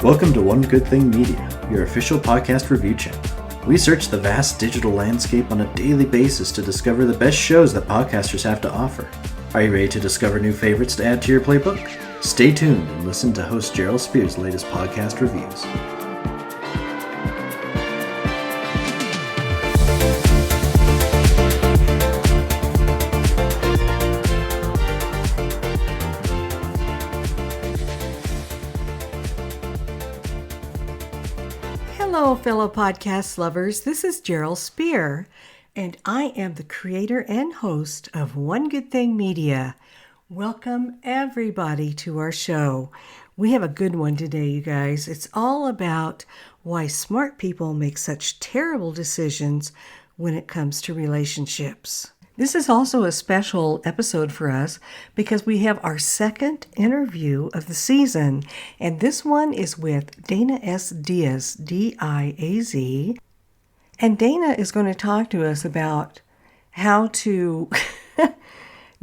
Welcome to One Good Thing Media, your official podcast review channel. We search the vast digital landscape on a daily basis to discover the best shows that podcasters have to offer. Are you ready to discover new favorites to add to your playbook? Stay tuned and listen to host Jeryl Spears' latest podcast reviews. Hello, fellow podcast lovers. This is Jeryl Spear, and I am the creator and host of One Good Thing Media. Welcome, everybody, to our show. We have a good one today, you guys. It's all about why smart people make such terrible decisions when it comes to relationships. This is also a special episode for us because we have our second interview of the season, and this one is with Dana S. Diaz, D-I-A-Z, and Dana is going to talk to us about how to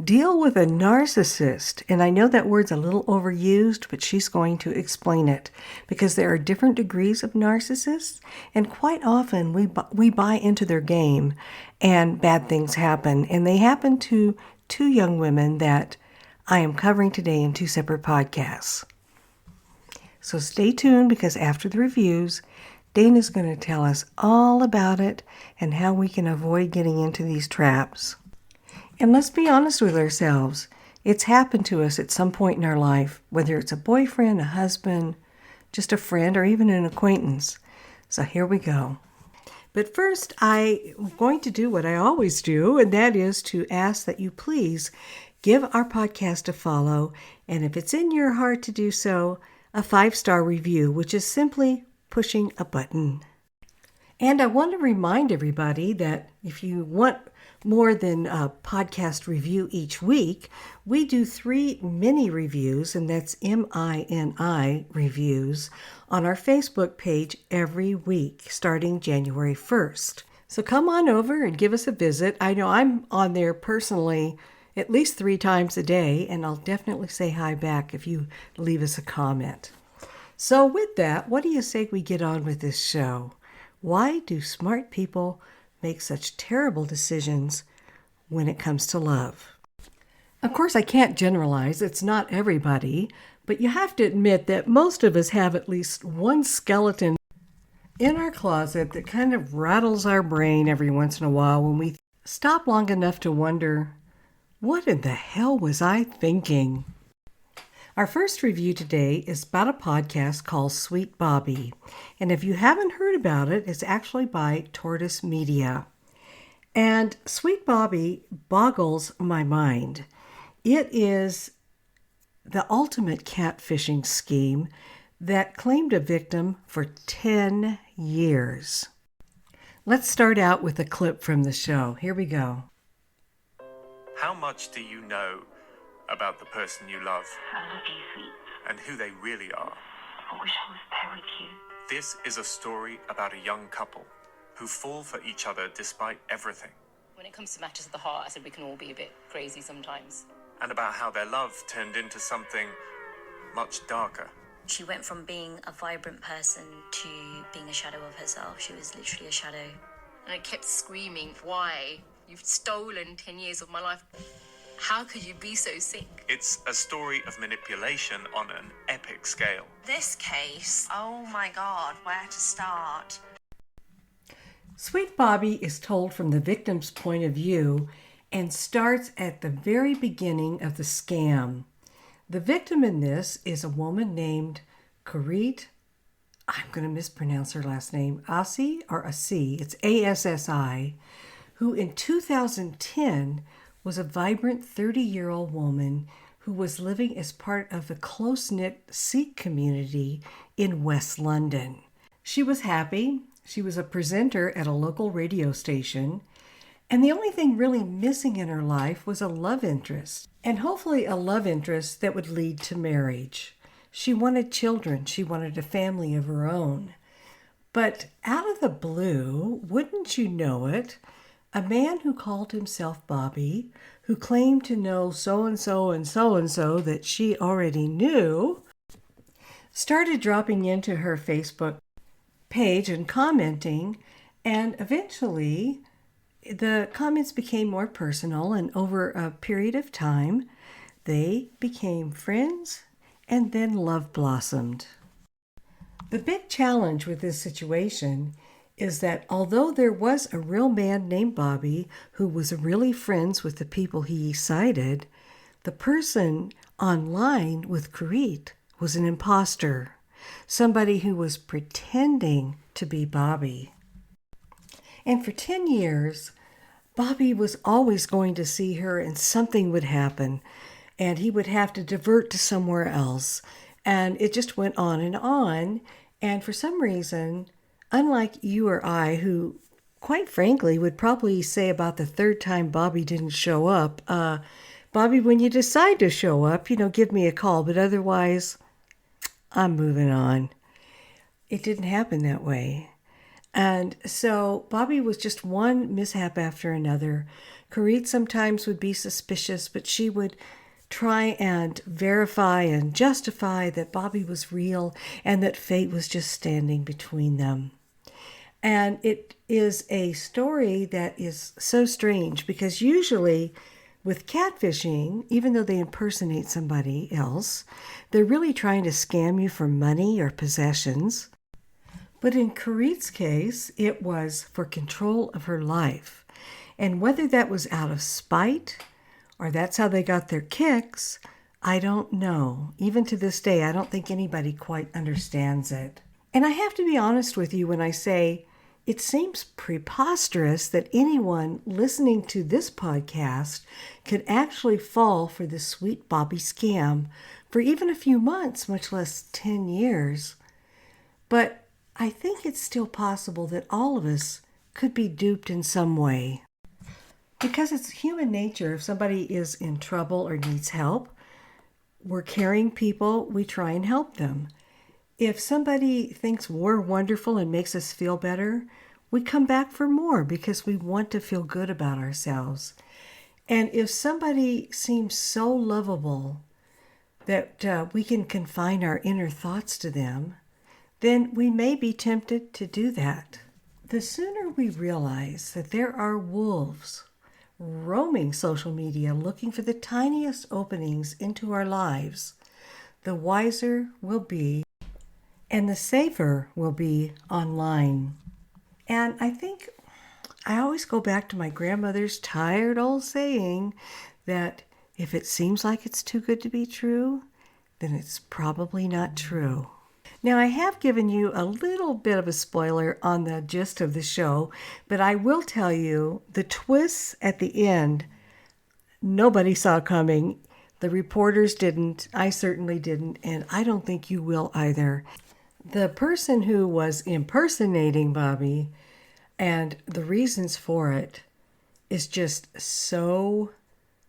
deal with a narcissist. And I know that word's a little overused, but she's going to explain it because there are different degrees of narcissists, and quite often we buy into their game and bad things happen. And they happen to two young women that I am covering today in two separate podcasts. So stay tuned because after the reviews, Dana's going to tell us all about it and how we can avoid getting into these traps. And let's be honest with ourselves. It's happened to us at some point in our life, whether it's a boyfriend, a husband, just a friend, or even an acquaintance. So here we go. But first, I'm going to do what I always do, and that is to ask that you please give our podcast a follow, and if it's in your heart to do so, a 5-star review, which is simply pushing a button. And I want to remind everybody that if you want more than a podcast review each week, we do 3 mini reviews, and that's MINI reviews, on our Facebook page every week, starting January 1st. So come on over and give us a visit. I know I'm on there personally at least 3 times a day, and I'll definitely say hi back if you leave us a comment. So with that, what do you say we get on with this show? Why do smart people make such terrible decisions when it comes to love? Of course, I can't generalize. It's not everybody, but you have to admit that most of us have at least one skeleton in our closet that kind of rattles our brain every once in a while when we stop long enough to wonder, what in the hell was I thinking? Our first review today is about a podcast called Sweet Bobby. And if you haven't heard about it, it's actually by Tortoise Media. And Sweet Bobby boggles my mind. It is the ultimate catfishing scheme that claimed a victim for 10 years. Let's start out with a clip from the show. Here we go. How much do you know about the person you love? I love you, sweet. And who they really are? I wish I was there with you. This is a story about a young couple who fall for each other despite everything. When it comes to matters of the heart, I said we can all be a bit crazy sometimes. And about how their love turned into something much darker. She went from being a vibrant person to being a shadow of herself. She was literally a shadow. And I kept screaming, why? You've stolen 10 years of my life. How could you be so sick? It's a story of manipulation on an epic scale. This case, oh my God, where to start? Sweet Bobby is told from the victim's point of view and starts at the very beginning of the scam. The victim in this is a woman named Karit, I'm going to mispronounce her last name, Assi or Assi, it's A-S-S-I, who in 2010 was a vibrant 30-year-old woman who was living as part of the close-knit Sikh community in West London. She was happy. She was a presenter at a local radio station, and the only thing really missing in her life was a love interest, and hopefully a love interest that would lead to marriage. She wanted children. She wanted a family of her own. But out of the blue, wouldn't you know it, a man who called himself Bobby, who claimed to know so-and-so and so-and-so that she already knew, started dropping into her Facebook page and commenting, and eventually the comments became more personal, and over a period of time, they became friends, and then love blossomed. The big challenge with this situation is that although there was a real man named Bobby who was really friends with the people he cited, the person online with Karit was an imposter, somebody who was pretending to be Bobby. And for 10 years, Bobby was always going to see her and something would happen, and he would have to divert to somewhere else. And it just went on. And for some reason, unlike you or I, who quite frankly would probably say about the third time Bobby didn't show up, Bobby, when you decide to show up, give me a call, but otherwise, I'm moving on. It didn't happen that way. And so Bobby was just one mishap after another. Karit sometimes would be suspicious, but she would try and verify and justify that Bobby was real and that fate was just standing between them. And it is a story that is so strange because usually with catfishing, even though they impersonate somebody else, they're really trying to scam you for money or possessions. But in Karit's case, it was for control of her life. And whether that was out of spite or that's how they got their kicks, I don't know. Even to this day, I don't think anybody quite understands it. And I have to be honest with you when I say it seems preposterous that anyone listening to this podcast could actually fall for this sweet Bobby scam for even a few months, much less 10 years. But I think it's still possible that all of us could be duped in some way. Because it's human nature, if somebody is in trouble or needs help, we're caring people, we try and help them. If somebody thinks we're wonderful and makes us feel better, we come back for more because we want to feel good about ourselves. And if somebody seems so lovable that we can confine our inner thoughts to them, then we may be tempted to do that. The sooner we realize that there are wolves roaming social media looking for the tiniest openings into our lives, the wiser we'll be and the safer we'll be online. And I think I always go back to my grandmother's tired old saying that if it seems like it's too good to be true, then it's probably not true. Now, I have given you a little bit of a spoiler on the gist of the show, but I will tell you the twists at the end, nobody saw coming. The reporters didn't. I certainly didn't, and I don't think you will either. The person who was impersonating Bobby and the reasons for it is just so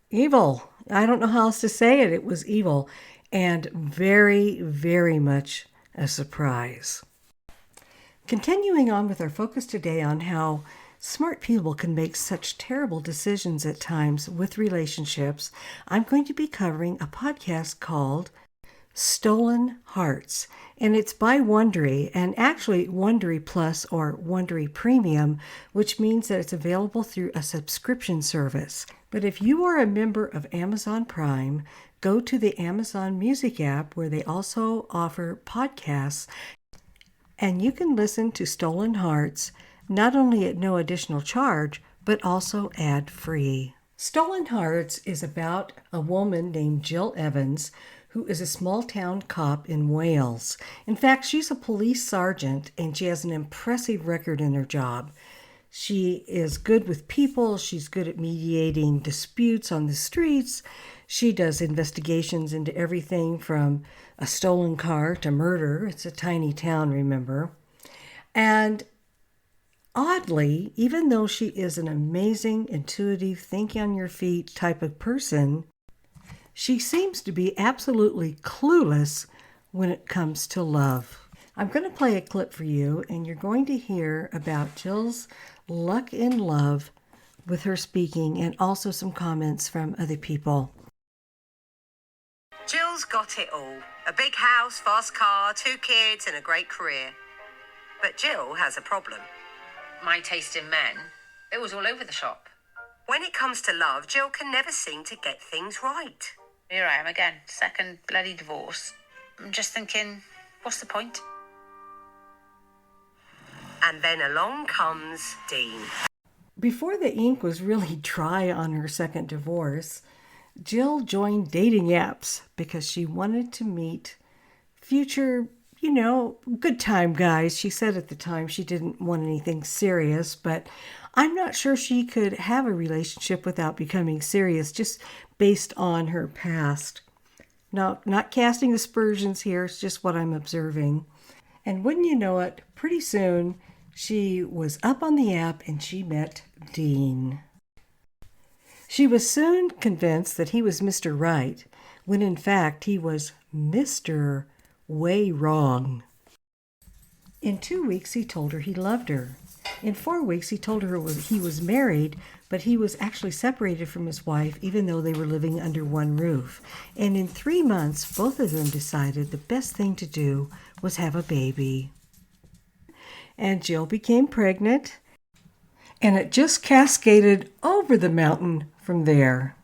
evil. I don't know how else to say it. It was evil and very, very much a surprise. Continuing on with our focus today on how smart people can make such terrible decisions at times with relationships, I'm going to be covering a podcast called Stolen Hearts, and it's by Wondery, and actually Wondery Plus or Wondery Premium, which means that it's available through a subscription service. But if you are a member of Amazon Prime, go to the Amazon Music app where they also offer podcasts, and you can listen to Stolen Hearts not only at no additional charge, but also ad-free. Stolen Hearts is about a woman named Jill Evans who is a small-town cop in Wales. In fact, she's a police sergeant, and she has an impressive record in her job. She is good with people. She's good at mediating disputes on the streets. She does investigations into everything from a stolen car to murder. It's a tiny town, remember. And oddly, even though she is an amazing, intuitive, think on your feet type of person, she seems to be absolutely clueless when it comes to love. I'm going to play a clip for you, and you're going to hear about Jill's luck in love with her speaking and also some comments from other people. Jill's got it all. A big house, fast car, 2 kids and a great career. But Jill has a problem. My taste in men, it was all over the shop. When it comes to love, Jill can never seem to get things right. Here I am again, second bloody divorce. I'm just thinking, what's the point? And then along comes Dean. Before the ink was really dry on her second divorce, Jill joined dating apps because she wanted to meet future, good time guys. She said at the time she didn't want anything serious, but I'm not sure she could have a relationship without becoming serious just based on her past. No, not casting aspersions here, it's just what I'm observing. And wouldn't you know it, pretty soon she was up on the app and she met Dean. She was soon convinced that he was Mr. Right, when in fact he was Mr. Way Wrong. In 2 weeks he told her he loved her. In 4 weeks he told her he was married, but he was actually separated from his wife even though they were living under one roof. And in 3 months both of them decided the best thing to do was have a baby. And Jill became pregnant, and it just cascaded over the mountain from there.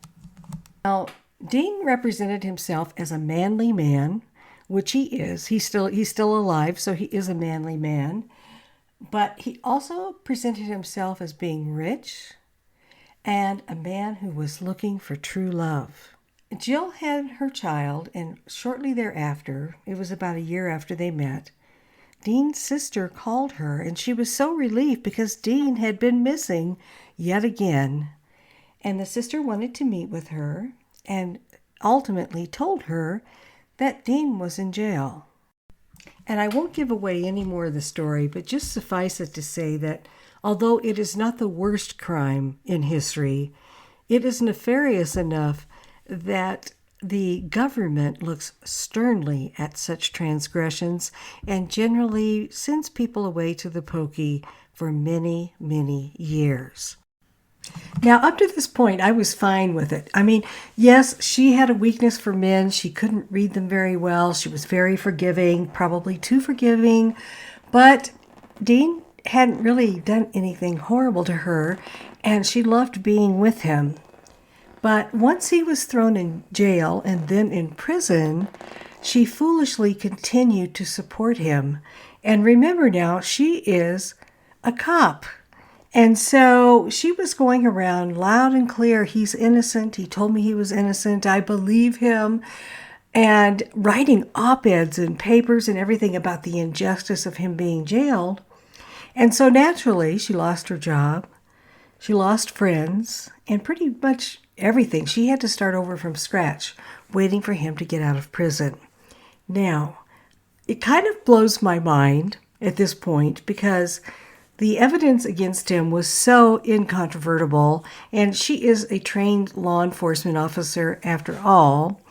Now, Dean represented himself as a manly man, which he is. He's still alive, so he is a manly man. But he also presented himself as being rich and a man who was looking for true love. Jill had her child, and shortly thereafter, it was about a year after they met, Dean's sister called her, and she was so relieved because Dean had been missing yet again. And the sister wanted to meet with her and ultimately told her that Dean was in jail. And I won't give away any more of the story, but just suffice it to say that although it is not the worst crime in history, it is nefarious enough that the government looks sternly at such transgressions and generally sends people away to the pokey for many, many years. Now, up to this point, I was fine with it. I mean, yes, she had a weakness for men. She couldn't read them very well. She was very forgiving, probably too forgiving. But Dean hadn't really done anything horrible to her, and she loved being with him. But once he was thrown in jail and then in prison, she foolishly continued to support him. And remember now, she is a cop. And so she was going around loud and clear, he's innocent, he told me he was innocent, I believe him, and writing op-eds and papers and everything about the injustice of him being jailed. And so naturally, she lost her job, she lost friends, and pretty much everything. She had to start over from scratch, waiting for him to get out of prison. Now, it kind of blows my mind at this point because the evidence against him was so incontrovertible, and she is a trained law enforcement officer after all.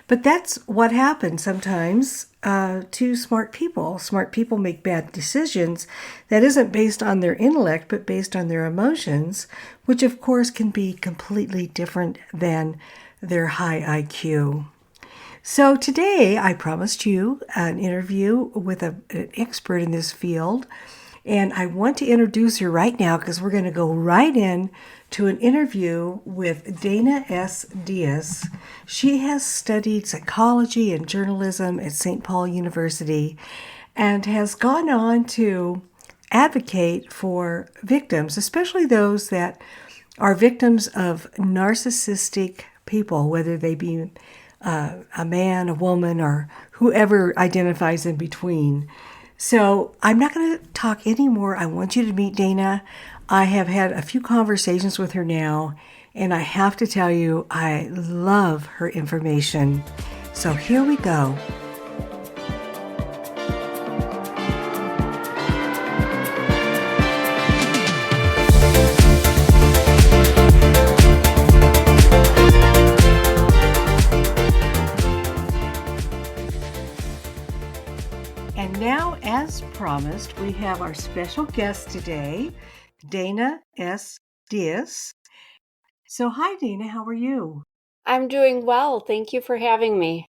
But that's what happens sometimes to smart people. Smart people make bad decisions that isn't based on their intellect, but based on their emotions, which of course can be completely different than their high IQ. So today I promised you an interview with an expert in this field. And I want to introduce her right now because we're going to go right in to an interview with Dana S. Diaz. She has studied psychology and journalism at St. Paul University and has gone on to advocate for victims, especially those that are victims of narcissistic people, whether they be a man, a woman, or whoever identifies in between. So I'm not going to talk anymore. I want you to meet Dana. I have had a few conversations with her now, and I have to tell you, I love her information. So here we go. And now, as promised, we have our special guest today, Dana S. Diaz. So hi, Dana. How are you? I'm doing well. Thank you for having me.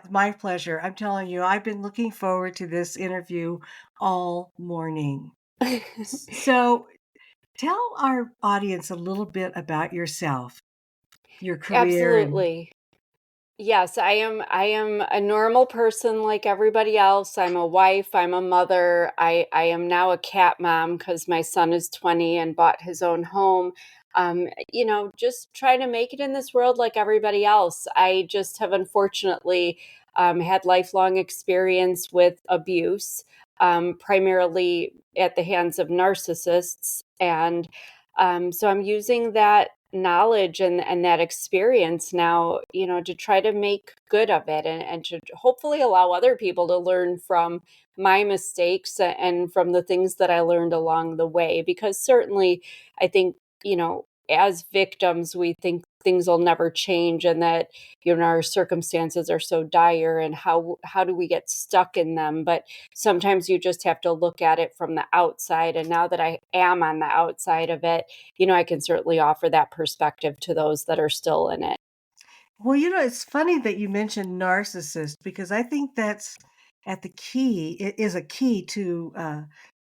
My pleasure. I'm telling you, I've been looking forward to this interview all morning. So tell our audience a little bit about yourself, your career, and Absolutely. Yes, I am a normal person like everybody else. I'm a wife, I'm a mother. I am now a cat mom because my son is 20 and bought his own home. Just trying to make it in this world like everybody else. I just have unfortunately had lifelong experience with abuse, primarily at the hands of narcissists. And so I'm using that knowledge and that experience now, to try to make good of it, and to hopefully allow other people to learn from my mistakes and from the things that I learned along the way. Because certainly, I think, as victims, we think things will never change, and that, our circumstances are so dire, and how do we get stuck in them? But sometimes you just have to look at it from the outside. And now that I am on the outside of it, I can certainly offer that perspective to those that are still in it. well, it's funny that you mentioned narcissist because I think that's at the key. It is a key to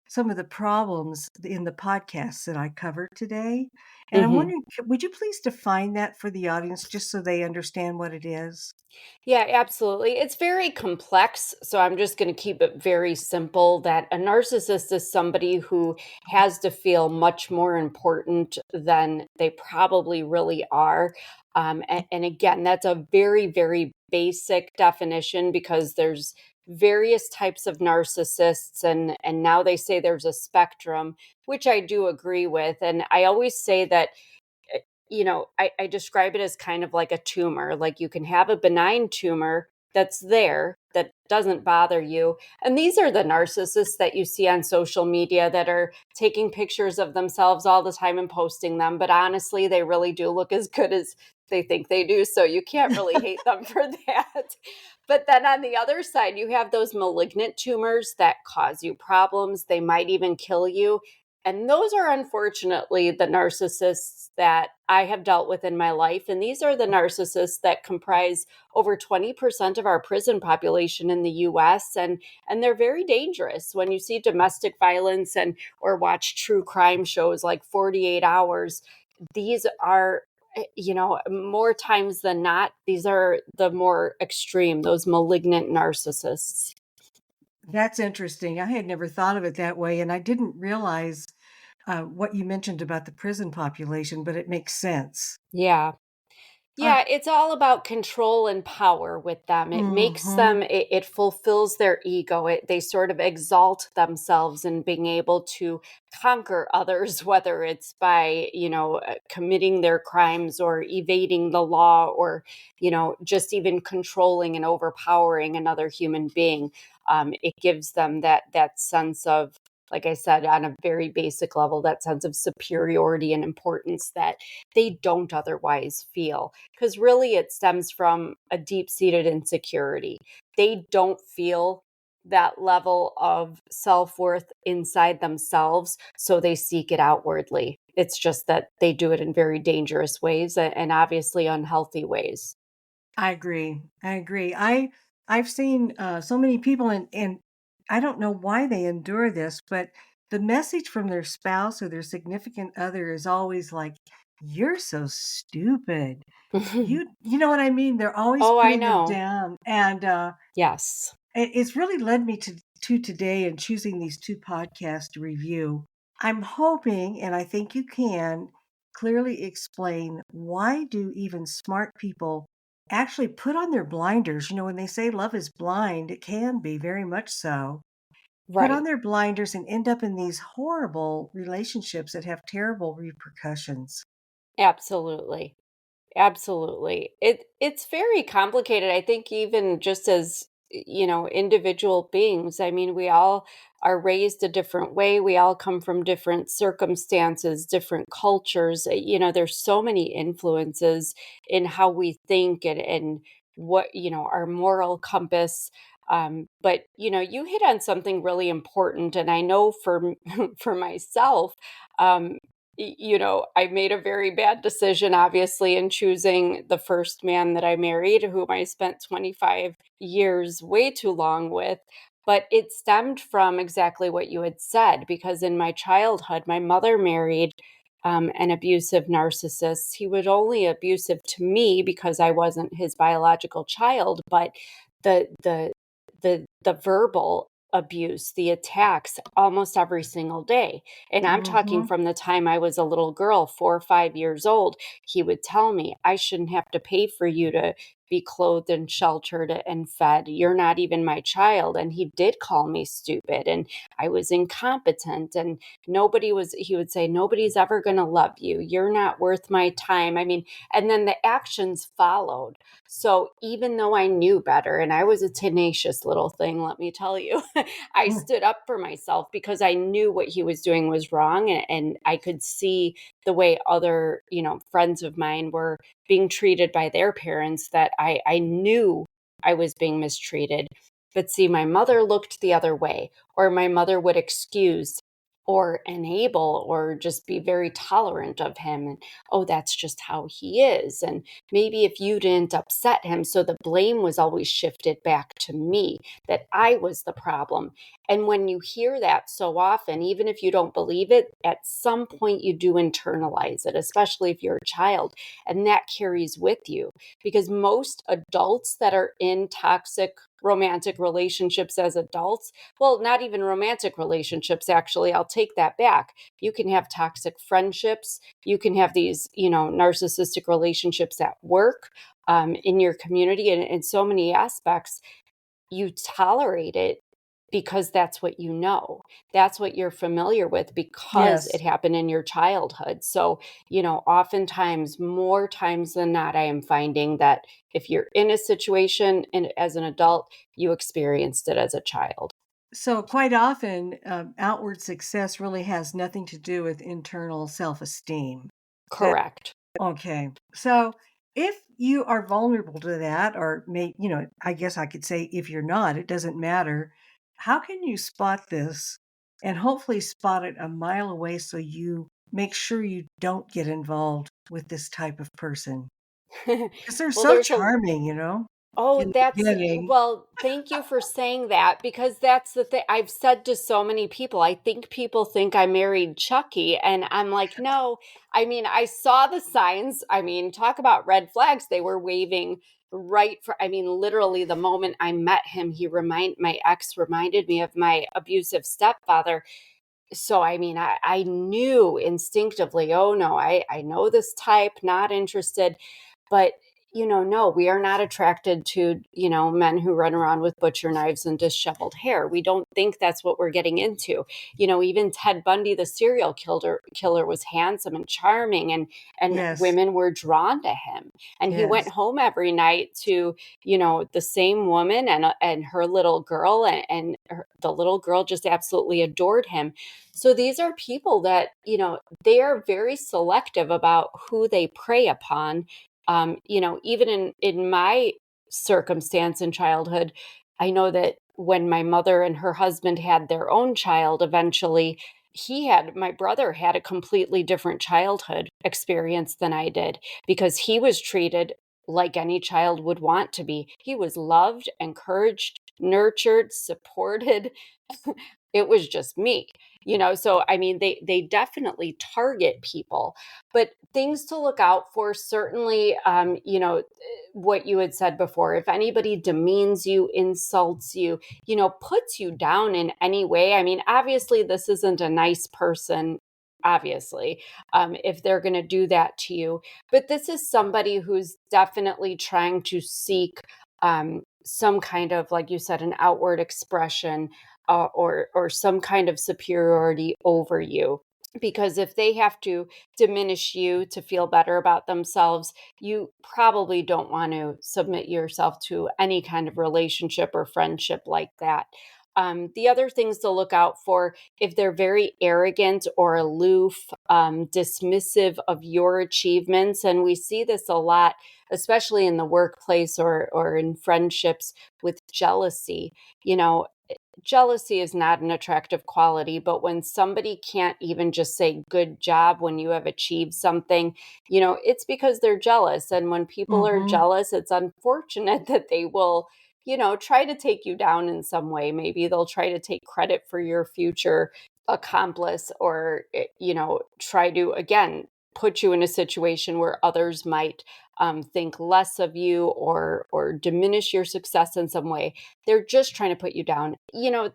some of the problems in the podcasts that I covered today. And I'm hmm wondering, would you please define that for the audience just so they understand what it is? Yeah, absolutely. It's very complex. So I'm just going to keep it very simple that a narcissist is somebody who has to feel much more important than they probably really are. And again, that's a very, very basic definition because there's various types of narcissists, and now they say there's a spectrum, which I do agree with. And I always say that I describe it as kind of like a tumor. Like, you can have a benign tumor that's there that doesn't bother you. And these are the narcissists that you see on social media that are taking pictures of themselves all the time and posting them. But honestly, they really do look as good as they think they do. So you can't really hate them for that. But then on the other side, you have those malignant tumors that cause you problems. They might even kill you. And those are unfortunately the narcissists that I have dealt with in my life. And these are the narcissists that comprise over 20% of our prison population in the US. And they're very dangerous. When you see domestic violence and or watch true crime shows like 48 Hours, these are more times than not, these are the more extreme, those malignant narcissists. That's interesting. I had never thought of it that way, and I didn't realize what you mentioned about the prison population, but it makes sense. Yeah. Uh, Yeah, it's all about control and power with them. It makes mhm. them, it fulfills their ego. They sort of exalt themselves in being able to conquer others, whether it's by, committing their crimes or evading the law, or, just even controlling and overpowering another human being. It gives them that sense of, like I said, on a very basic level, that sense of superiority and importance that they don't otherwise feel. Because really, it stems from a deep seated insecurity. They don't feel that level of self worth inside themselves, so they seek it outwardly. It's just that they do it in very dangerous ways and obviously unhealthy ways. I agree. I agree. I've seen so many people, and I don't know why they endure this, but the message from their spouse or their significant other is always like, "You're so stupid." You know what I mean? They're always Oh, I putting them know. down, and Yes. it's really led me to today and choosing these two podcasts to review. I'm hoping, and I think you can, clearly explain why do even smart people actually put on their blinders. When they say love is blind, it can be very much so. Put on Right. their blinders and end up in these horrible relationships that have terrible repercussions. Absolutely. Absolutely. It's very complicated. I think even just as, individual beings. I mean, we all are raised a different way. We all come from different circumstances, different cultures. There's so many influences in how we think and what, our moral compass. But you hit on something really important, and I know for for myself, um, I made a very bad decision, obviously, in choosing the first man that I married, whom I spent 25 years, way too long with. But it stemmed from exactly what you had said, because in my childhood, my mother married an abusive narcissist. He was only abusive to me because I wasn't his biological child, but the the the verbal abuse, the attacks almost every single day. And I'm talking Mm-hmm. from the time I was a little girl, 4 or 5 years old. He would tell me, I shouldn't have to pay for you to be clothed and sheltered and fed. You're not even my child. And he did call me stupid and I was incompetent. And he would say, nobody's ever going to love you. You're not worth my time. I mean, and then the actions followed. So even though I knew better, and I was a tenacious little thing, let me tell you, I stood up for myself because I knew what he was doing was wrong. And I could see the way other, friends of mine were being treated by their parents, that I knew I was being mistreated. But see, my mother looked the other way, or my mother would excuse or enable or just be very tolerant of him. And, oh, that's just how he is. And maybe if you didn't upset him, so the blame was always shifted back to me, that I was the problem. And when you hear that so often, even if you don't believe it, at some point you do internalize it, especially if you're a child, and that carries with you. Because most adults that are in toxic romantic relationships as adults, well, not even romantic relationships, actually, I'll take that back. You can have toxic friendships. You can have these, narcissistic relationships at work, in your community, and in so many aspects. You tolerate it because that's what you know. That's what you're familiar with because it Yes. happened in your childhood. So, oftentimes, more times than not, I am finding that if you're in a situation and as an adult, you experienced it as a child. So quite often, outward success really has nothing to do with internal self-esteem. That Correct. okay. So if you are vulnerable to that, or I guess I could say if you're not, it doesn't matter. How can you spot this and hopefully spot it a mile away so you make sure you don't get involved with this type of person? Because they're Well, so there's a charming, Oh, in the that's beginning. well, thank you for saying that, because that's the thing I've said to so many people. I think people think I married Chucky, and I'm like, no. I mean, I saw the signs. I mean, talk about red flags. They were waving I mean, literally the moment I met him, my ex reminded me of my abusive stepfather. So, I mean, I knew instinctively, oh no, I know this type, not interested. But, no, we are not attracted to, men who run around with butcher knives and disheveled hair. We don't think that's what we're getting into. Even Ted Bundy, the serial killer was handsome and charming, and Yes, women were drawn to him. And he went yes, home every night to, the same woman and her little girl, and the little girl just absolutely adored him. So these are people that, they are very selective about who they prey upon. Even in my circumstance in childhood, I know that when my mother and her husband had their own child, eventually, my brother had a completely different childhood experience than I did, because he was treated like any child would want to be. He was loved, encouraged, nurtured, supported. It was just me. So I mean, they definitely target people. But things to look out for, certainly, what you had said before, if anybody demeans you, insults you, puts you down in any way. I mean, obviously this isn't a nice person, obviously, if they're going to do that to you. But this is somebody who's definitely trying to seek some kind of, like you said, an outward expression, or some kind of superiority over you. Because if they have to diminish you to feel better about themselves, you probably don't want to submit yourself to any kind of relationship or friendship like that. The other things to look out for, if they're very arrogant or aloof, dismissive of your achievements, and we see this a lot, especially in the workplace or in friendships, with jealousy. You know, jealousy is not an attractive quality, but when somebody can't even just say good job when you have achieved something, it's because they're jealous. And when people are Mm-hmm. jealous, it's unfortunate that they will, try to take you down in some way. Maybe they'll try to take credit for your future accomplice, or, try to, again, put you in a situation where others might think less of you, or diminish your success in some way. They're just trying to put you down.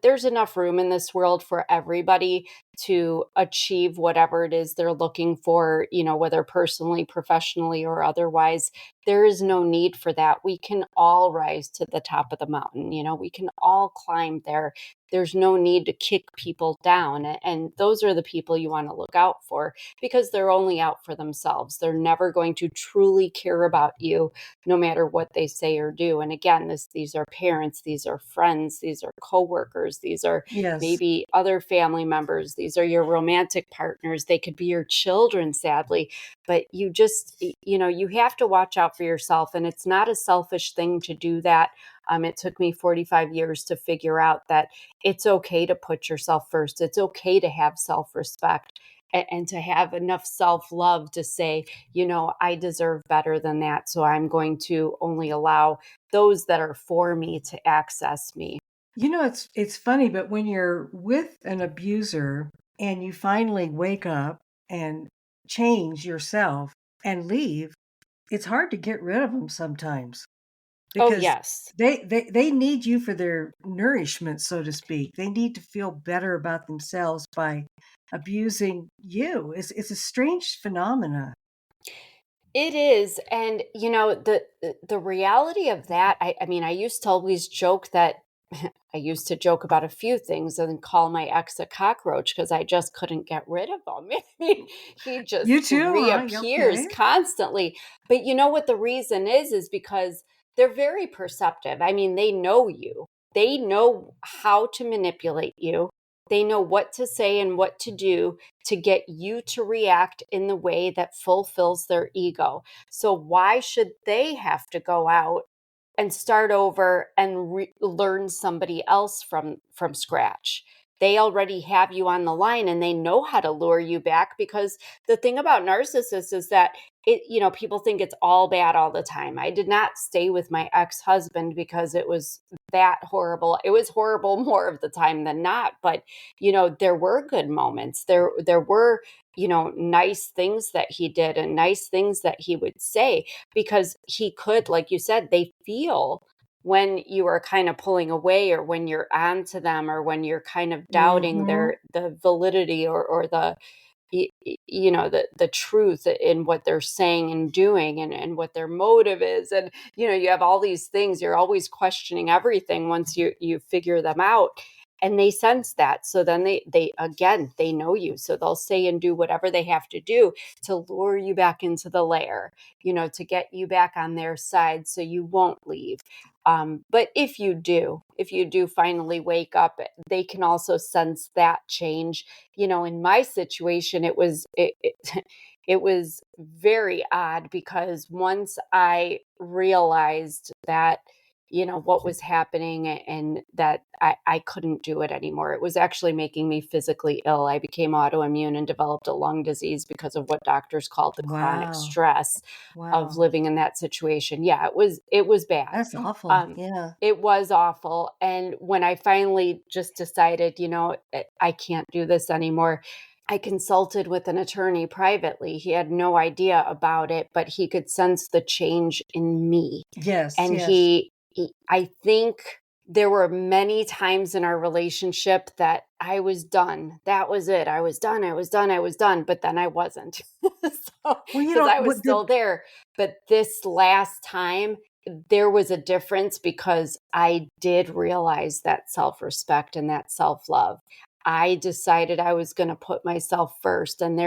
There's enough room in this world for everybody to achieve whatever it is they're looking for, whether personally, professionally, or otherwise. There is no need for that. We can all rise to the top of the mountain. We can all climb there. There's no need to kick people down. And those are the people you want to look out for, because they're only out for themselves. They're never going to truly care about you, no matter what they say or do. And again, these are parents, these are friends, these are coworkers, these are Yes. maybe other family members, these are your romantic partners, they could be your children, sadly. But you just, you have to watch out for yourself. And it's not a selfish thing to do that. It took me 45 years to figure out that it's okay to put yourself first. It's okay to have self-respect, and to have enough self-love to say, I deserve better than that. So I'm going to only allow those that are for me to access me. It's funny, but when you're with an abuser and you finally wake up and change yourself and leave, it's hard to get rid of them sometimes, Oh, because yes. they need you for their nourishment, so to speak. They need to feel better about themselves by abusing you. It's a strange phenomena. It is. And, the reality of that, I mean, I used to always joke that I used to joke about a few things and call my ex a cockroach because I just couldn't get rid of him. I mean, he just You too, huh? reappears Okay. constantly. But you know what the reason is because they're very perceptive. I mean, they know you, they know how to manipulate you, they know what to say and what to do to get you to react in the way that fulfills their ego. So why should they have to go out and start over and learn somebody else from scratch? They already have you on the line, and they know how to lure you back, because the thing about narcissists is that people think it's all bad all the time. I did not stay with my ex-husband because it was that horrible. It was horrible more of the time than not, but there were good moments. There were nice things that he did and nice things that he would say, because he could, like you said, they feel when you are kind of pulling away, or when you're on to them, or when you're kind of doubting Mm-hmm. the validity, or the the truth in what they're saying and doing, and what their motive is. And you have all these things, you're always questioning everything once you figure them out. And they sense that. So then they again, they know you. So they'll say and do whatever they have to do to lure you back into the lair, to get you back on their side so you won't leave. But if you do finally wake up, they can also sense that change. In my situation, it was very odd, because once I realized that what was happening, and that I couldn't do it anymore. It was actually making me physically ill. I became autoimmune and developed a lung disease because of what doctors called the chronic Wow. stress of Wow. living in that situation. Yeah, it was bad. That's awful. Um, Yeah. it was awful. And when I finally just decided, I can't do this anymore, I consulted with an attorney privately. He had no idea about it, but he could sense the change in me. Yes. And Yes. I think there were many times in our relationship that I was done. That was it. I was done. I was done. I was done. But then I wasn't. Well, Because I was what still there. But this last time, there was a difference, because I did realize that self-respect and that self-love. I decided I was going to put myself first. And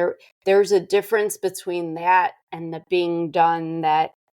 there's a difference between that and the being done,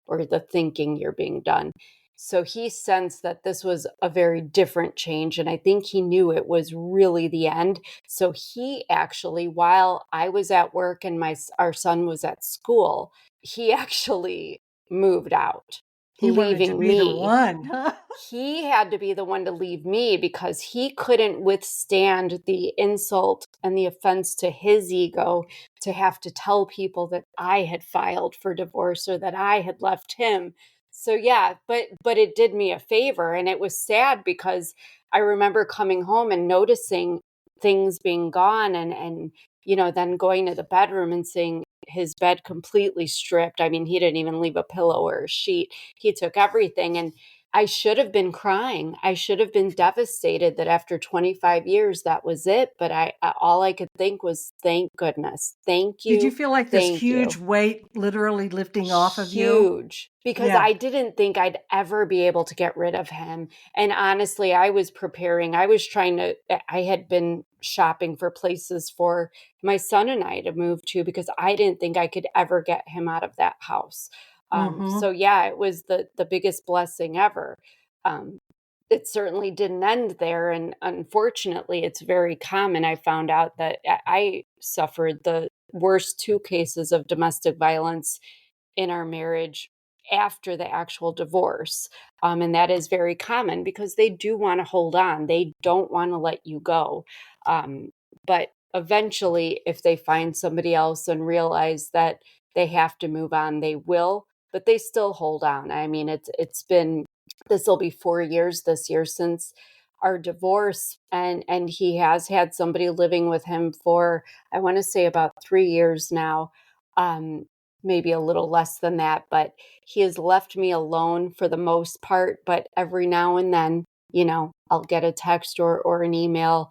or the thinking you're being done. So he sensed that this was a very different change. And I think he knew it was really the end. So he actually, while I was at work and our son was at school, he actually moved out. He wanted to leaving be the me. one, huh? He had to be the one to leave me because he couldn't withstand the insult and the offense to his ego to have to tell people that I had filed for divorce or that I had left him. So yeah, but it did me a favor, and it was sad because I remember coming home and noticing things being gone, and then going to the bedroom and seeing his bed completely stripped. I mean, he didn't even leave a pillow or a sheet. He took everything, and I should have been crying. I should have been devastated that after 25 years, that was it. But all I could think was, thank goodness. Thank you. Did you feel like this Thank you. huge weight literally lifting off of you? Huge. Because Yeah. I didn't think I'd ever be able to get rid of him. And honestly, I was preparing. I had been shopping for places for my son and I to move to because I didn't think I could ever get him out of that house. So yeah, it was the biggest blessing ever. It certainly didn't end there. And unfortunately, it's very common. I found out that I suffered the worst 2 cases of domestic violence in our marriage after the actual divorce. And that is very common because they do want to hold on. They don't want to let you go. But eventually, if they find somebody else and realize that they have to move on, they will, but they still hold on. I mean, this will be 4 years this year since our divorce, and he has had somebody living with him for, I want to say, about 3 years now. Maybe a little less than that, but he has left me alone for the most part. But every now and then, I'll get a text or an email,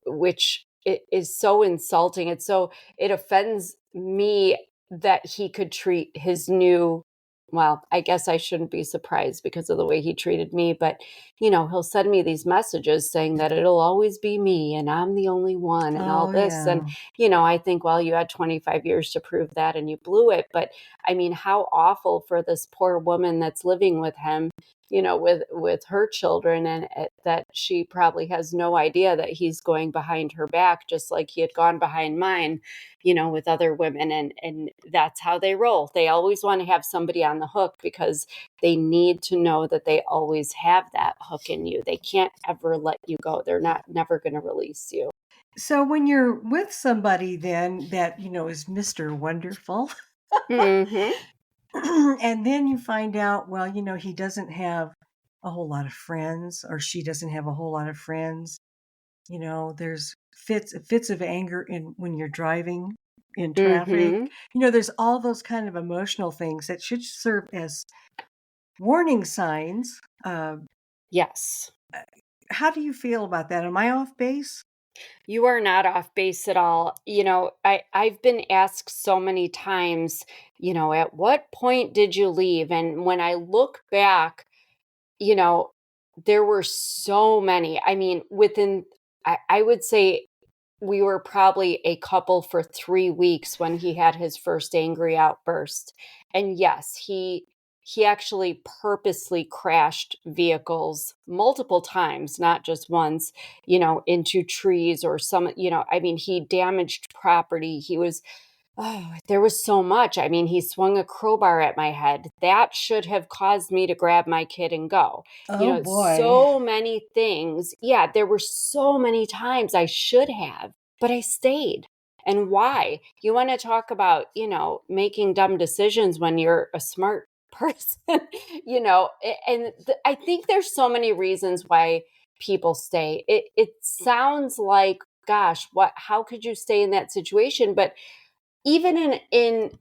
which is so insulting. It offends me that he could treat his new, well, I guess I shouldn't be surprised because of the way he treated me, but he'll send me these messages saying that it'll always be me and I'm the only one and all this. Yeah. And, I think, well, you had 25 years to prove that and you blew it. But I mean, how awful for this poor woman that's living with him, with her children, and that she probably has no idea that he's going behind her back, just like he had gone behind mine, with other women. And that's how they roll. They always want to have somebody on the hook because they need to know that they always have that hook in you. They can't ever let you go. They're never going to release you. So when you're with somebody then that, is Mr. Wonderful, Mm-hmm. and then you find out, well, he doesn't have a whole lot of friends, or she doesn't have a whole lot of friends. There's fits of anger when you're driving in traffic. Mm-hmm. There's all those kind of emotional things that should serve as warning signs. Yes. How do you feel about that? Am I off base? You are not off base at all. I've been asked so many times, at what point did you leave? And when I look back, there were so many. I mean, I would say we were probably a couple for 3 weeks when he had his first angry outburst. And yes, he actually purposely crashed vehicles multiple times, not just once, into trees or I mean, he damaged property. There was so much. I mean, he swung a crowbar at my head. That should have caused me to grab my kid and go. Oh, boy. So many things. Yeah, there were so many times I should have, but I stayed. And why? You want to talk about, making dumb decisions when you're a smart person, I think there's so many reasons why people stay. It sounds like, gosh, how could you stay in that situation? But even in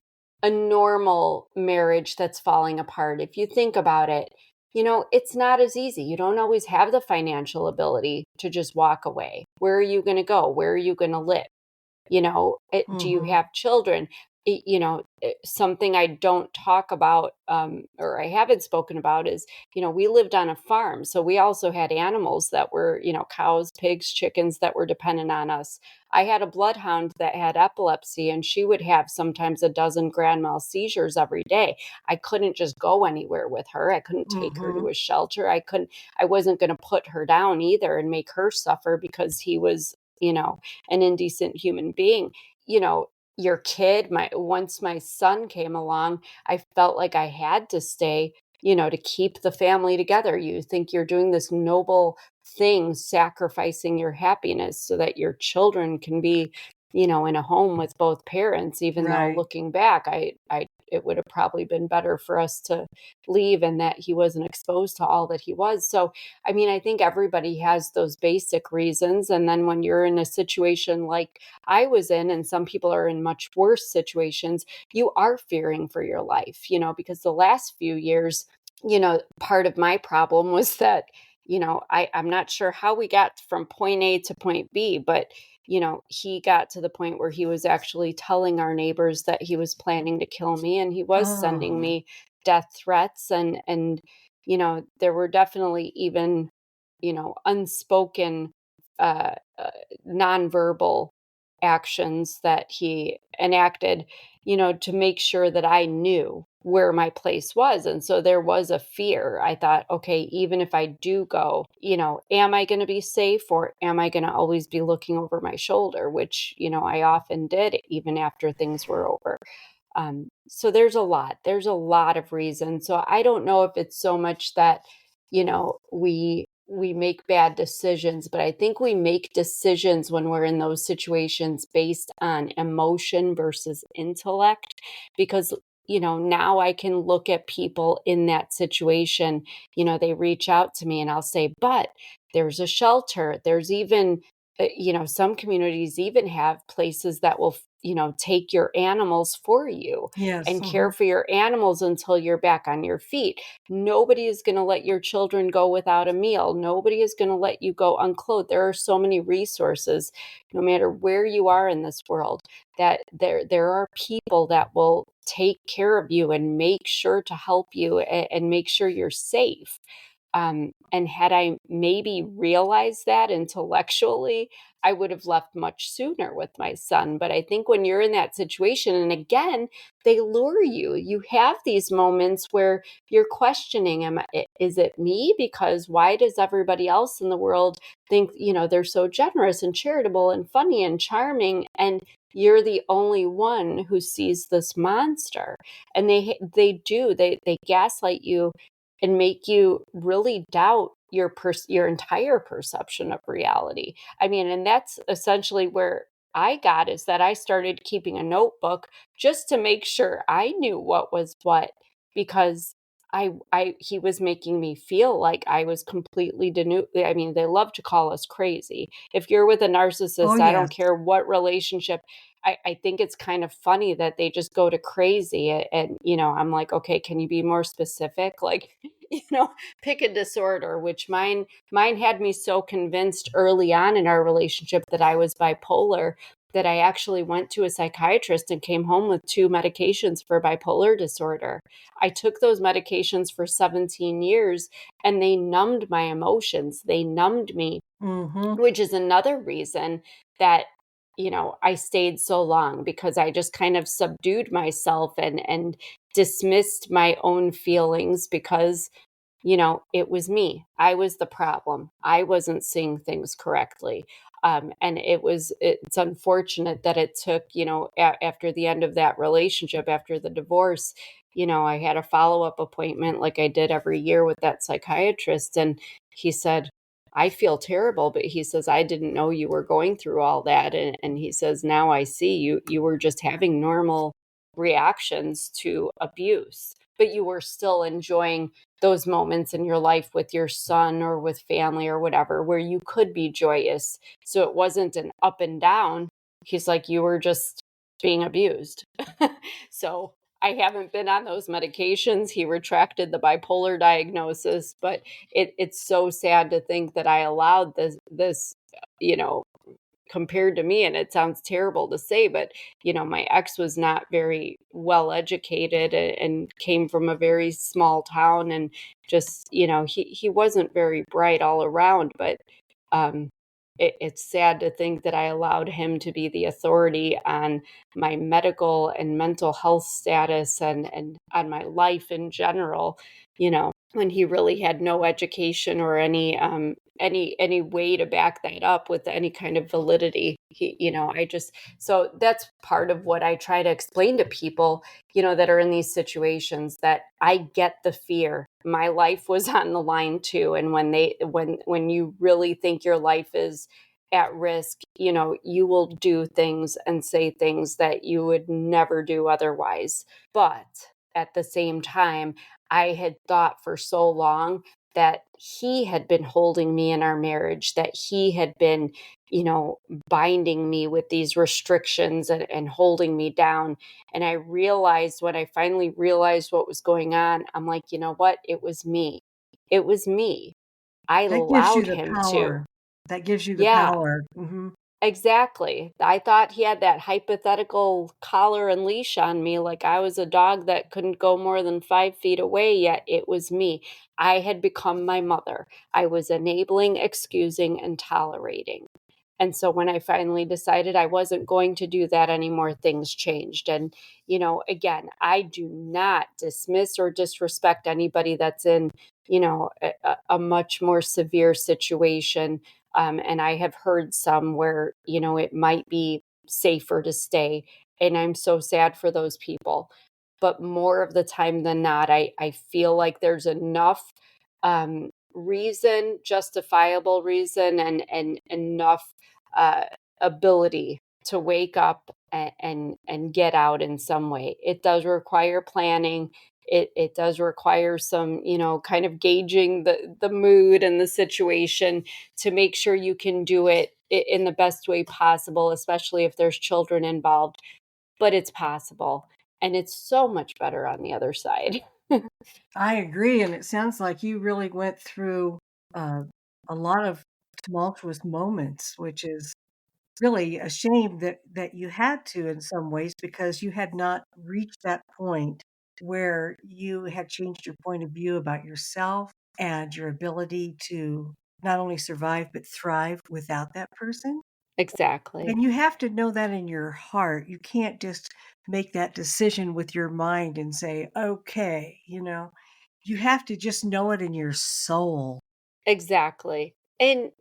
a normal marriage that's falling apart, if you think about it, it's not as easy. You don't always have the financial ability to just walk away. Where are you going to go? Where are you going to live? Do you have children? Something I don't talk about, or I haven't spoken about is, we lived on a farm. So we also had animals that were, cows, pigs, chickens that were dependent on us. I had a bloodhound that had epilepsy, and she would have sometimes a dozen grand mal seizures every day. I couldn't just go anywhere with her. I couldn't take her to a shelter. I wasn't going to put her down either and make her suffer because he was, an indecent human being. your kid. Once my son came along, I felt like I had to stay, to keep the family together. You think you're doing this noble thing, sacrificing your happiness so that your children can be, in a home with both parents, even though Right. looking back, it would have probably been better for us to leave and that he wasn't exposed to all that he was. So, I mean, I think everybody has those basic reasons. And then when you're in a situation like I was in, and some people are in much worse situations, you are fearing for your life, because the last few years, part of my problem was that, I'm not sure how we got from point A to point B, but he got to the point where he was actually telling our neighbors that he was planning to kill me, and he was sending Oh. me death threats, and there were definitely even unspoken uh, uh nonverbal actions that he enacted, to make sure that I knew where my place was. And so there was a fear. I thought, okay, even if I do go, am I going to be safe, or am I going to always be looking over my shoulder, which, I often did even after things were over. So there's a lot of reasons. So I don't know if it's so much that, we make bad decisions, but I think we make decisions when we're in those situations based on emotion versus intellect, because now I can look at people in that situation, they reach out to me and I'll say, but there's a shelter. There's even, some communities even have places that will, take your animals for you Yes. and care for your animals until you're back on your feet. Nobody is going to let your children go without a meal. Nobody is going to let you go unclothed. There are so many resources, no matter where you are in this world, that there are people that will take care of you and make sure to help you and make sure you're safe. And had I maybe realized that intellectually, I would have left much sooner with my son. But I think when you're in that situation, and again, they lure you, you have these moments where you're questioning, is it me? Because why does everybody else in the world think, they're so generous and charitable and funny and charming, and you're the only one who sees this monster? And they gaslight you and make you really doubt your entire perception of reality. I mean, and that's essentially where I got, is that I started keeping a notebook just to make sure I knew what was what, because he was making me feel like I was completely I mean, they love to call us crazy. If you're with a Oh, narcissist, I yes. don't care what relationship, I think it's kind of funny that they just go to crazy. And, I'm like, okay, can you be more specific? Like, pick a disorder, which mine had me so convinced early on in our relationship that I was bipolar, that I actually went to a psychiatrist and came home with 2 medications for bipolar disorder. I took those medications for 17 years and they numbed my emotions. They numbed me, Mm-hmm. which is another reason that I stayed so long, because I just kind of subdued myself and dismissed my own feelings, because it was me. I was the problem. I wasn't seeing things correctly. And it's unfortunate that it took, after the end of that relationship, after the divorce, I had a follow-up appointment like I did every year with that psychiatrist. And he said, I feel terrible, but he says, I didn't know you were going through all that. And he says, now I see you were just having normal reactions to abuse, but you were still enjoying those moments in your life with your son or with family or whatever, where you could be joyous. So it wasn't an up and down. He's like, you were just being abused. So I haven't been on those medications. He retracted the bipolar diagnosis, but it's so sad to think that I allowed this, you know, compared to me, and it sounds terrible to say, but my ex was not very well educated and came from a very small town, and just he wasn't very bright all around. But um it's sad to think that I allowed him to be the authority on my medical and mental health status, and on my life in general, when he really had no education or any any way to back that up with any kind of validity. So that's part of what I try to explain to people, that are in these situations, that I get the fear. My life was on the line too. And when you really think your life is at risk, you will do things and say things that you would never do otherwise. But at the same time, I had thought for so long that he had been holding me in our marriage, that he had been, binding me with these restrictions and holding me down. And I realized, when I finally realized what was going on, I'm like, you know what? It was me. It was me. I That gives you allowed the him to. power. That gives you the Yeah. power. Hmm. Exactly. I thought he had that hypothetical collar and leash on me, like I was a dog that couldn't go more than 5 feet away, yet it was me. I had become my mother. I was enabling, excusing, and tolerating. And so when I finally decided I wasn't going to do that anymore, things changed. And, again, I do not dismiss or disrespect anybody that's in, a much more severe situation. And I have heard some where, it might be safer to stay. And I'm so sad for those people. But more of the time than not, I feel like there's enough reason, justifiable reason, and enough uh, ability to wake up and get out in some way. It does require planning. It does require some, kind of gauging the mood and the situation to make sure you can do it in the best way possible, especially if there's children involved. But it's possible. And it's so much better on the other side. I agree. And it sounds like you really went through uh, a lot of tumultuous moments, which is really a shame that you had to in some ways, because you had not reached that point where you had changed your point of view about yourself and your ability to not only survive but thrive without that person. Exactly. And you have to know that in your heart. You can't just make that decision with your mind and say, okay, you have to just know it in your soul. Exactly. And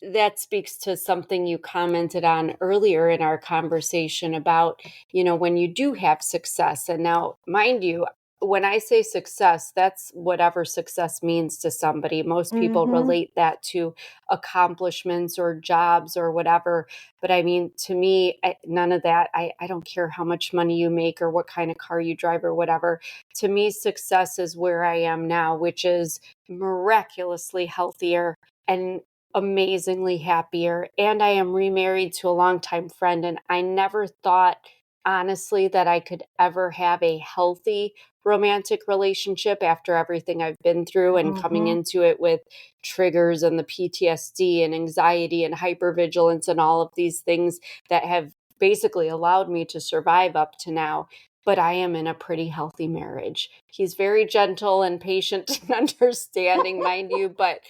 that speaks to something you commented on earlier in our conversation about, when you do have success. And now, mind you, when I say success, that's whatever success means to somebody. Most people Hmm. relate that to accomplishments or jobs or whatever. But I mean, to me, none of that. I don't care how much money you make or what kind of car you drive or whatever. To me, success is where I am now, which is miraculously healthier and amazingly happier. And I am remarried to a longtime friend. And I never thought, honestly, that I could ever have a healthy romantic relationship after everything I've been through and coming Hmm. into it with triggers and the PTSD and anxiety and hypervigilance and all of these things that have basically allowed me to survive up to now. But I am in a pretty healthy marriage. He's very gentle and patient and understanding, mind you, but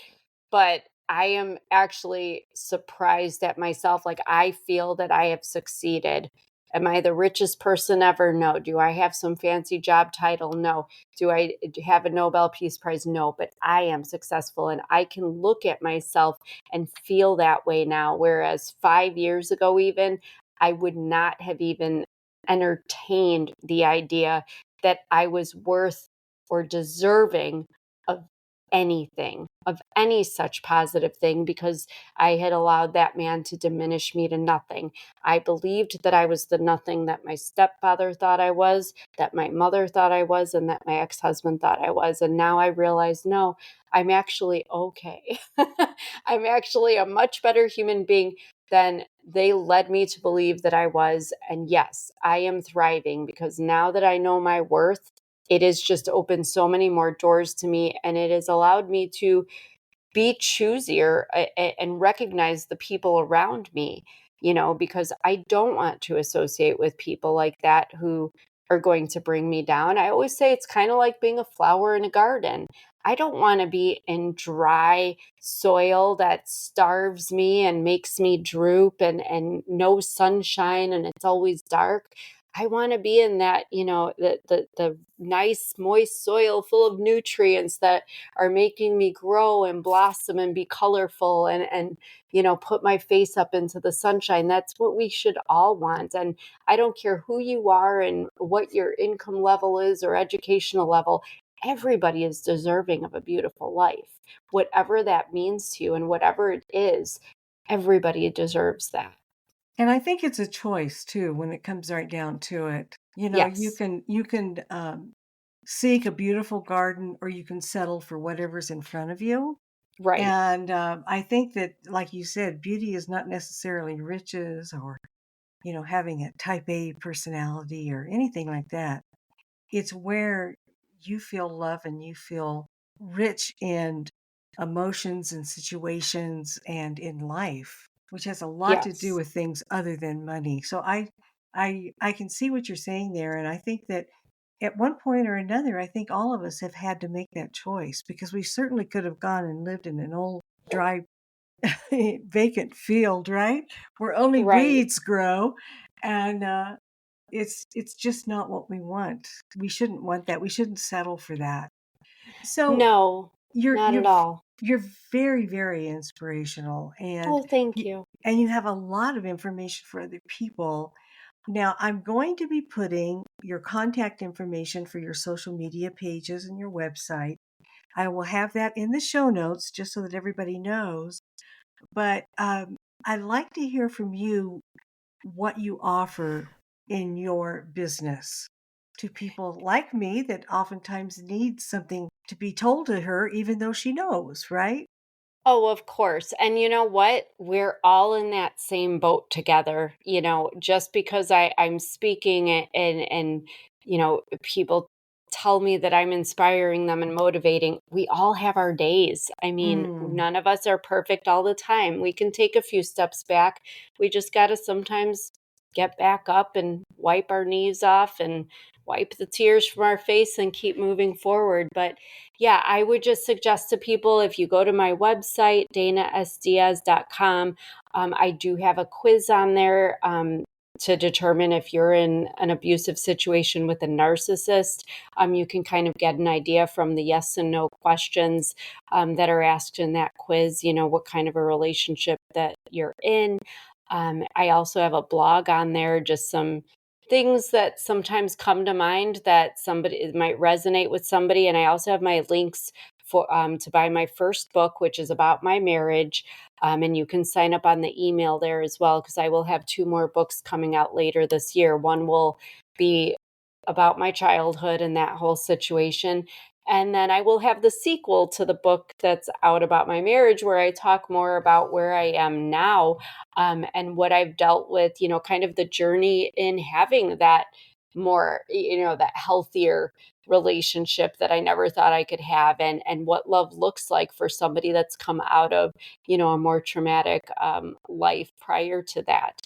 I am actually surprised at myself. Like, I feel that I have succeeded. Am I the richest person ever? No. Do I have some fancy job title? No. Do I have a Nobel Peace Prize? No. But I am successful, and I can look at myself and feel that way now. Whereas 5 years ago, even, I would not have even entertained the idea that I was worth or deserving of anything, of any such positive thing, because I had allowed that man to diminish me to nothing. I believed that I was the nothing that my stepfather thought I was, that my mother thought I was, and that my ex-husband thought I was. And now I realize, no, I'm actually okay. I'm actually a much better human being than they led me to believe that I was. And yes, I am thriving, because now that I know my worth, it has just opened so many more doors to me, and it has allowed me to be choosier and recognize the people around me, because I don't want to associate with people like that who are going to bring me down. I always say it's kind of like being a flower in a garden. I don't want to be in dry soil that starves me and makes me droop, and no sunshine and it's always dark. I want to be in that, the nice, moist soil full of nutrients that are making me grow and blossom and be colorful and put my face up into the sunshine. That's what we should all want. And I don't care who you are and what your income level is or educational level. Everybody is deserving of a beautiful life, whatever that means to you and whatever it is. Everybody deserves that. And I think it's a choice too when it comes right down to it. You Yes. can seek a beautiful garden, or you can settle for whatever's in front of you. Right. And I think that, like you said, beauty is not necessarily riches or having a type A personality or anything like that. It's where you feel love and you feel rich in emotions and situations and in life, which has a lot to do Yes. with things other than money. So I can see what you're saying there, and I think that at one point or another, I think all of us have had to make that choice, because we certainly could have gone and lived in an old dry vacant field, right? Where only Right. weeds grow, and it's just not what we want. We shouldn't want that. We shouldn't settle for that. So No, you're not at you're all. you're very, very inspirational, Oh, thank you, you. and you have a lot of information for other people. Now, I'm going to be putting your contact information for your social media pages and your website. I will have that in the show notes just so that everybody knows. But I'd like to hear from you what you offer in your business to people like me that oftentimes need something to be told to her, even though she knows, right? Oh, of course. And you know what? We're all in that same boat together. Just because I'm speaking and people tell me that I'm inspiring them and motivating, we all have our days. I mean, Mm. none of us are perfect all the time. We can take a few steps back. We just got to sometimes get back up and wipe our knees off and wipe the tears from our face and keep moving forward. But yeah, I would just suggest to people, if you go to my website, danasdiaz.com, I do have a quiz on there to determine if you're in an abusive situation with a narcissist. You can kind of get an idea from the yes and no questions that are asked in that quiz, what kind of a relationship that you're in. I also have a blog on there, just some things that sometimes come to mind that somebody might resonate with somebody. And I also have my links for to buy my first book, which is about my marriage. And you can sign up on the email there as well, because I will have 2 more books coming out later this year. One will be about my childhood and that whole situation. And then I will have the sequel to the book that's out about my marriage, where I talk more about where I am now, and what I've dealt with, kind of the journey in having that more, that healthier relationship that I never thought I could have, and what love looks like for somebody that's come out of, a more traumatic life prior to that.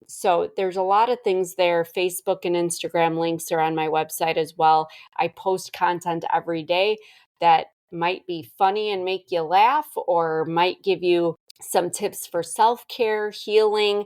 So there's a lot of things there. Facebook and Instagram links are on my website as well. I post content every day that might be funny and make you laugh, or might give you some tips for self-care, healing.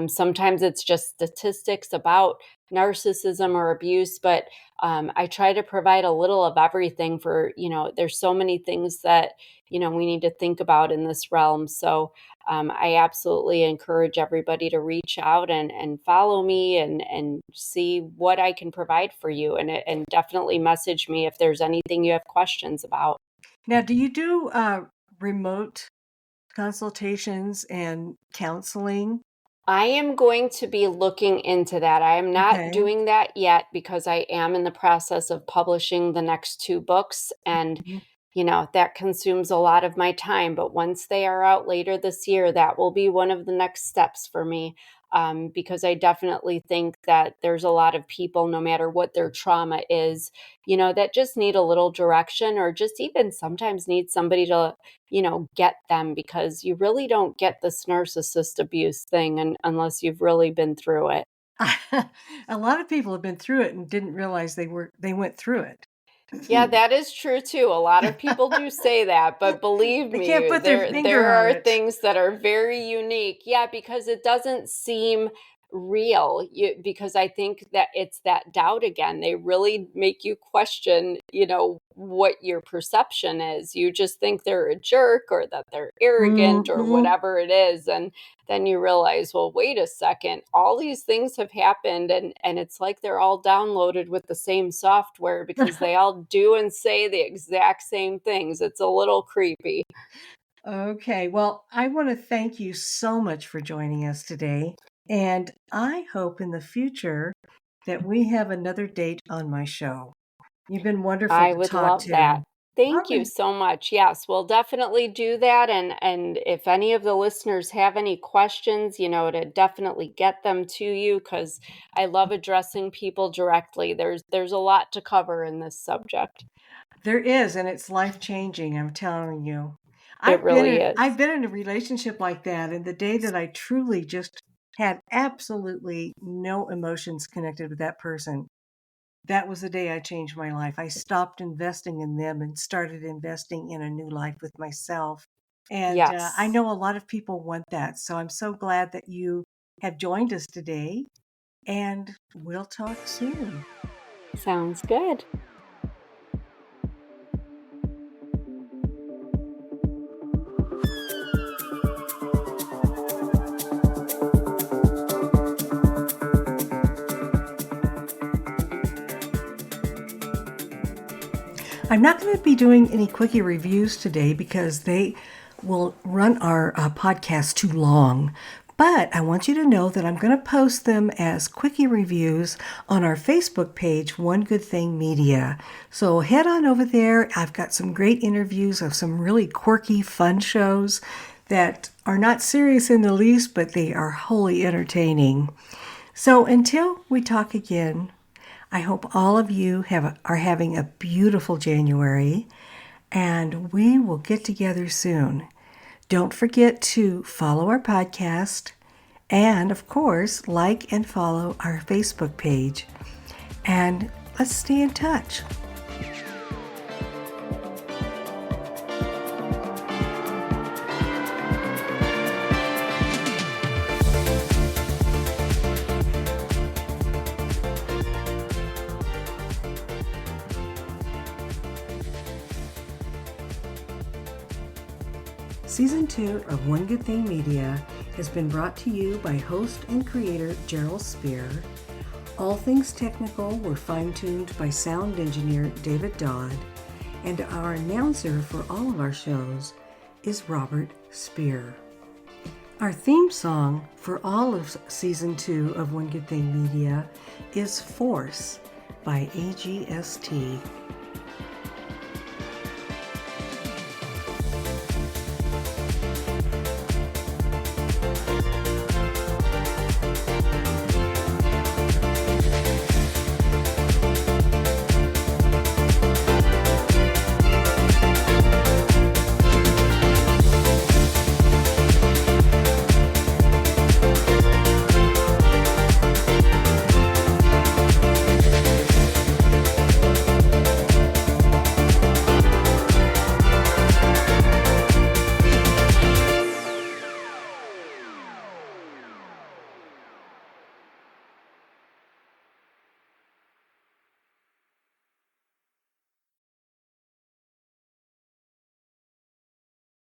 Sometimes it's just statistics about narcissism or abuse, but I try to provide a little of everything for, there's so many things that, we need to think about in this realm. So I absolutely encourage everybody to reach out and follow me and see what I can provide for you. And definitely message me if there's anything you have questions about. Now, do you do remote consultations and counseling? I am going to be looking into that. I am not Okay. doing that yet because I am in the process of publishing the next 2 books. And, Mhm. that consumes a lot of my time. But once they are out later this year, that will be one of the next steps for me. Because I definitely think that there's a lot of people, no matter what their trauma is, that just need a little direction, or just even sometimes need somebody to get them, because you really don't get this narcissist abuse thing unless you've really been through it. A lot of people have been through it and didn't realize they went through it. Yeah, that is true too. A lot of people do say that, but believe They can't me, put their there finger on are it. things that are very unique. Yeah, because it doesn't seem real, because I think that it's that doubt again. They really make you question, what your perception is. You just think they're a jerk or that they're arrogant or Mm-hmm. whatever it is. And then you realize, well, wait a second, all these things have happened, and it's like they're all downloaded with the same software because they all do and say the exact same things. It's a little creepy. Okay, well, I want to thank you so much for joining us today. And I hope in the future that we have another date on my show. You've been wonderful I to would talk love to. that. All Thank you right. so much. Yes, we'll definitely do that. And if any of the listeners have any questions, to definitely get them to you, because I love addressing people directly. There's a lot to cover in this subject. There is, and it's life-changing, I'm telling you. It really I've is. been in a relationship like that, and the day that I truly just had absolutely no emotions connected with that person, that was the day I changed my life. I stopped investing in them and started investing in a new life with myself. And I Yes. know a lot of people want that. So I'm so glad that you have joined us today. And we'll talk soon. Sounds good. I'm not going to be doing any quickie reviews today because they will run our podcast too long. But I want you to know that I'm going to post them as quickie reviews on our Facebook page, One Good Thing Media. So head on over there. I've got some great interviews of some really quirky, fun shows that are not serious in the least, but they are wholly entertaining. So until we talk again, I hope all of you are having a beautiful January, and we will get together soon. Don't forget to follow our podcast and, of course, like and follow our Facebook page. And let's stay in touch. Season 2 of One Good Thing Media has been brought to you by host and creator Jeryl Spear. All things technical were fine-tuned by sound engineer David Dodd, and our announcer for all of our shows is Robert Spear. Our theme song for all of Season 2 of One Good Thing Media is Force by AGST.